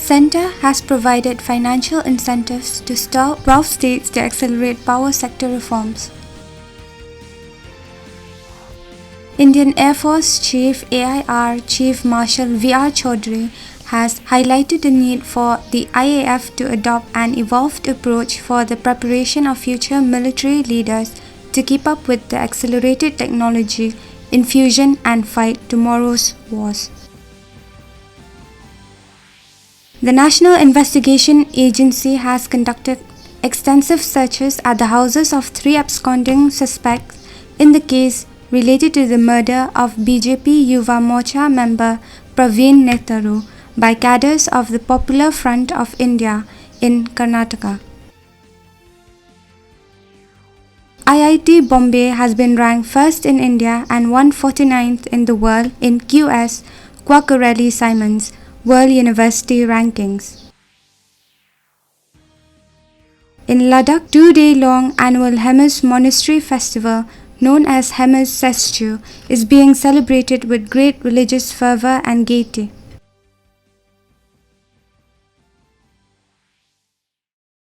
Centre has provided financial incentives to 12 states to accelerate power sector reforms. Indian Air Force Chief AIR Chief Marshal V.R. Chaudhary has highlighted the need for the IAF to adopt an evolved approach for the preparation of future military leaders to keep up with the accelerated technology infusion and fight tomorrow's wars. The National Investigation Agency has conducted extensive searches at the houses of 3 absconding suspects in the case related to the murder of BJP Yuva Morcha member Praveen Netaru by cadres of the Popular Front of India in Karnataka. IIT Bombay has been ranked first in India and 149th in the world in QS Quacquarelli-Simons World University Rankings. In Ladakh, 2-day-long annual Hemis Monastery Festival known as Hemis Sestu is being celebrated with great religious fervor and gaiety.